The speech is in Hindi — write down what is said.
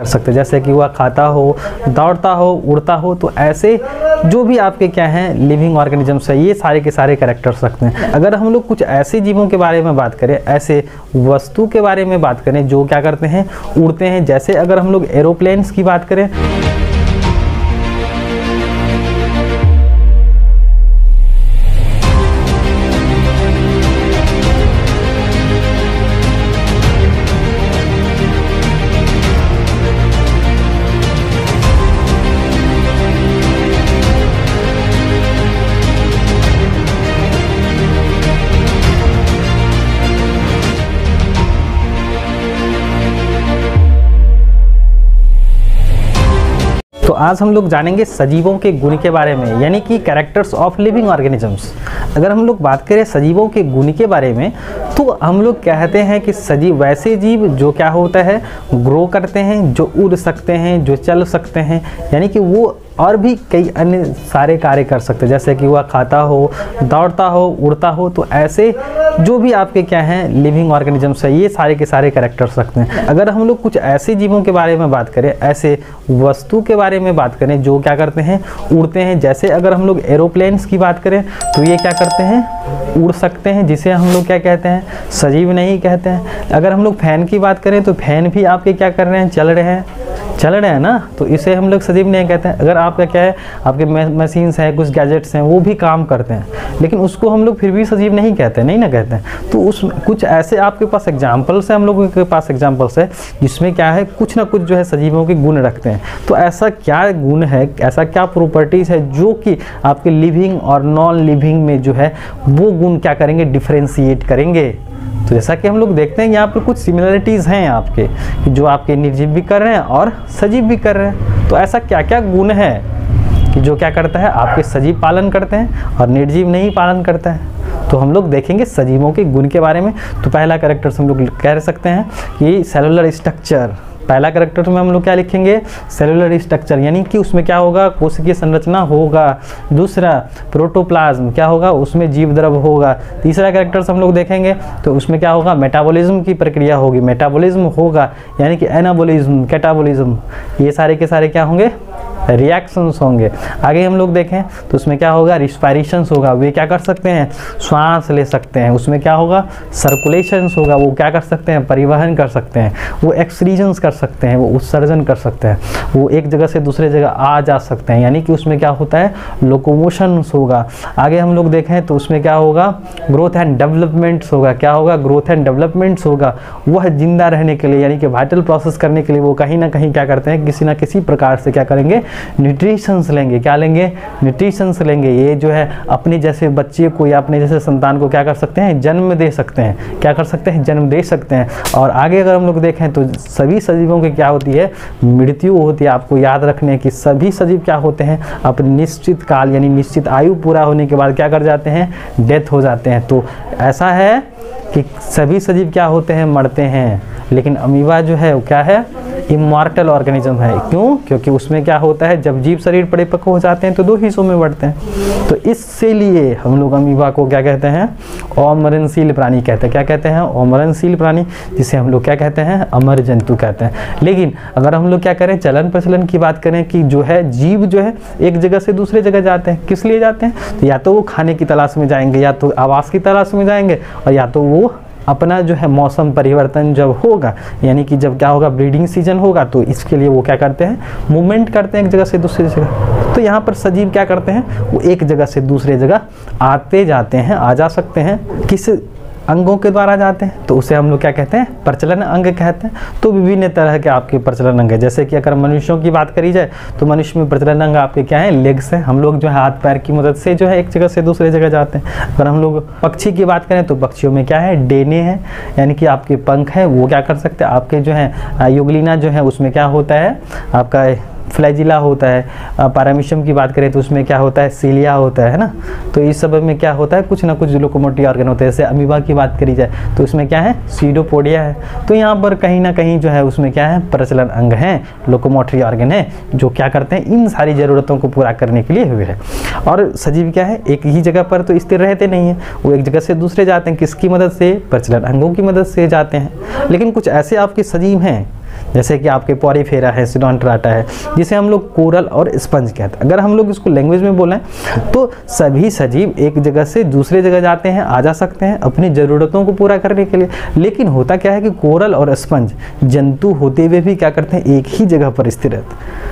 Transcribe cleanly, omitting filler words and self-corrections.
कर सकते हैं, जैसे कि वह खाता हो, दौड़ता हो, उड़ता हो। तो ऐसे जो भी आपके क्या हैं लिविंग ऑर्गेनिजम्स है, ये सारे के सारे कैरेक्टर्स रखते हैं। अगर हम लोग कुछ ऐसे जीवों के बारे में बात करें, ऐसे वस्तु के बारे में बात करें जो क्या करते हैं, उड़ते हैं, जैसे अगर हम लोग एरोप्लेन्स की बात करें, तो आज हम लोग जानेंगे सजीवों के गुण के बारे में, यानी कि कैरेक्टर्स ऑफ लिविंग ऑर्गेनिजम्स। अगर हम लोग बात करें सजीवों के गुण के बारे में, तो हम लोग कहते हैं कि सजीव वैसे जीव जो क्या होता है, ग्रो करते हैं, जो उड़ सकते हैं, जो चल सकते हैं, यानी कि वो और भी कई अन्य सारे कार्य कर सकते हैं, जैसे कि वह खाता हो, दौड़ता हो, उड़ता हो। तो ऐसे जो भी आपके क्या हैं लिविंग ऑर्गेनिजम्स है, ये सारे के सारे कैरेक्टर्स रखते हैं। अगर हम लोग कुछ ऐसे जीवों के बारे में बात करें, ऐसे वस्तु के बारे में बात करें जो क्या करते हैं, उड़ते हैं, जैसे अगर हम लोग एरोप्लेन्स की बात करें तो ये क्या करते हैं, उड़ सकते हैं, जिसे हम लोग क्या कहते हैं, सजीव नहीं कहते हैं। अगर हम लोग फैन की बात करें तो फैन भी आपके क्या कर रहे हैं, चल रहे हैं ना, तो इसे हम लोग सजीव नहीं कहते हैं। अगर आपका क्या है, आपके मशीन्स हैं, कुछ गैजेट्स हैं, वो भी काम करते हैं, लेकिन उसको हम लोग फिर भी सजीव नहीं कहते, नहीं ना कहते हैं। तो उस कुछ ऐसे आपके पास एग्जाम्पल्स हैं, हम लोगों के पास एग्जाम्पल्स है जिसमें क्या है, कुछ ना कुछ जो है सजीवों के गुण रखते हैं। तो ऐसा क्या गुण है, ऐसा क्या प्रॉपर्टीज़ है जो कि आपके लिविंग और नॉन लिविंग में जो है वो गुण क्या करेंगे, डिफ्रेंशिएट करेंगे। तो जैसा कि हम लोग देखते हैं यहाँ पर कुछ सिमिलरिटीज़ हैं आपके, जो आपके निर्जीव भी कर रहे हैं और सजीव भी कर रहे हैं। तो ऐसा क्या क्या गुण है कि जो क्या करता है, आपके सजीव पालन करते हैं और निर्जीव नहीं पालन करता है। तो हम लोग देखेंगे सजीवों के गुण के बारे में। तो पहला कैरेक्टर्स हम लोग कह सकते हैं कि सेलुलर स्ट्रक्चर। पहला कैरेक्टर में हम लोग क्या लिखेंगे, सेलुलर स्ट्रक्चर, यानी कि उसमें क्या होगा, कोशिकीय संरचना होगा। दूसरा प्रोटोप्लाज्म क्या होगा, उसमें जीव द्रव होगा। तीसरा कैरेक्टर्स हम लोग देखेंगे तो उसमें क्या होगा, मेटाबॉलिज्म की प्रक्रिया होगी, मेटाबॉलिज्म होगा, यानी कि एनाबॉलिज्म, कैटाबॉलिज्म, ये सारे के सारे क्या होंगे, रिएक्शंस होंगे। आगे हम लोग देखें तो उसमें क्या होगा, रिस्पायरेशंस होगा, वे क्या कर सकते हैं, श्वास ले सकते हैं। उसमें क्या होगा, सर्कुलेशंस होगा, वो क्या कर सकते हैं, परिवहन कर सकते हैं। वो एक्सक्रीजन्स कर सकते हैं, वो उत्सर्जन कर सकते हैं, वो एक जगह से दूसरे जगह आ जा सकते हैं, यानी कि उसमें क्या होता है, लोकोमोशंस होगा। आगे हम लोग देखें तो उसमें क्या होगा, ग्रोथ एंड डेवलपमेंट्स होगा। क्या होगा, ग्रोथ एंड डेवलपमेंट्स होगा। वह जिंदा रहने के लिए, यानी कि वाइटल प्रोसेस करने के लिए वो कहीं ना कहीं क्या करते हैं, किसी ना किसी प्रकार से क्या करेंगे, न्यूट्रिशंस लेंगे। क्या लेंगे, न्यूट्रिशंस लेंगे। ये जो है अपने जैसे बच्चे को या अपने जैसे संतान को क्या कर सकते हैं, जन्म दे सकते हैं। क्या कर सकते हैं, जन्म दे सकते हैं। और आगे अगर हम लोग देखें तो सभी सजीवों की क्या होती है, मृत्यु होती है। आपको याद रखने की सभी सजीव क्या होते हैं, अपने निश्चित काल यानी निश्चित आयु पूरा होने के बाद क्या कर जाते हैं, डेथ हो जाते हैं। तो ऐसा है कि सभी सजीव क्या होते हैं, मरते हैं, लेकिन अमीबा जो है वो क्या है, इमॉर्टल ऑर्गेनिज्म है। क्यों, क्योंकि उसमें क्या होता है, जब जीव शरीर परिपक्व हो जाते हैं तो दो हिस्सों में बढ़ते हैं। तो इससे लिए हम लोग अमीबा को क्या कहते हैं, अमरणशील प्राणी कहते हैं। क्या कहते हैं, अमरणशील प्राणी, जिसे हम लोग क्या कहते हैं, अमर जंतु कहते हैं। लेकिन अगर हम लोग क्या करें, चलन प्रचलन की बात करें कि जो है जीव जो है एक जगह से दूसरे जगह जाते हैं, किस लिए जाते हैं, तो या तो वो खाने की तलाश में जाएंगे, या तो आवास की तलाश में जाएंगे, और या तो वो अपना जो है मौसम परिवर्तन जब होगा, यानी कि जब क्या होगा, ब्रीडिंग सीजन होगा, तो इसके लिए वो क्या करते हैं, मूवमेंट करते हैं एक जगह से दूसरी जगह। तो यहाँ पर सजीव क्या करते हैं, वो एक जगह से दूसरे जगह आते जाते हैं, आ जा सकते हैं। किस अंगों के द्वारा जाते हैं, तो उसे हम लोग क्या कहते हैं, प्रचलन अंग कहते हैं। तो विभिन्न तरह के आपके प्रचलन अंग है। जैसे कि अगर मनुष्यों की बात करी जाए तो मनुष्य में प्रचलन अंग आपके क्या है, लेग्स हैं। हम लोग जो है हाथ पैर की मदद से जो है एक जगह से दूसरे जगह जाते हैं। अगर हम लोग पक्षी की बात करें तो पक्षियों में क्या है, डेने हैं, यानी कि आपके पंख है, वो क्या कर सकते हैं, आपके जो है युगलिना जो है उसमें क्या होता है, आपका फ्लैजिला होता है। पैरामीशियम की बात करें तो उसमें क्या होता है, सीलिया होता है ना। तो इस सब में क्या होता है, कुछ ना कुछ लोकोमोटिव ऑर्गन होते हैं। जैसे अमीबा की बात करी जाए तो उसमें क्या है, सीडोपोडिया है। तो यहाँ पर कहीं ना कहीं जो है उसमें क्या है, प्रचलन अंग हैं, लोकोमोटरी ऑर्गन है, जो क्या करते हैं, इन सारी ज़रूरतों को पूरा करने के लिए हुए हैं। और सजीव क्या है, एक ही जगह पर तो स्थिर रहते नहीं हैं, वो एक जगह से दूसरे जाते हैं। किसकी मदद से, प्रचलन अंगों की मदद से जाते हैं। लेकिन कुछ ऐसे आपके सजीव हैं जैसे कि आपके पॉरीफेरा है, सिडोंट्राटा है, जिसे हम लोग कोरल और स्पंज कहते हैं। अगर हम लोग इसको लैंग्वेज में बोलें तो सभी सजीव एक जगह से दूसरे जगह जाते हैं, आ जा सकते हैं अपनी ज़रूरतों को पूरा करने के लिए। लेकिन होता क्या है कि कोरल और स्पंज जंतु होते हुए भी क्या करते हैं, एक ही जगह पर स्थिर रहते हैं।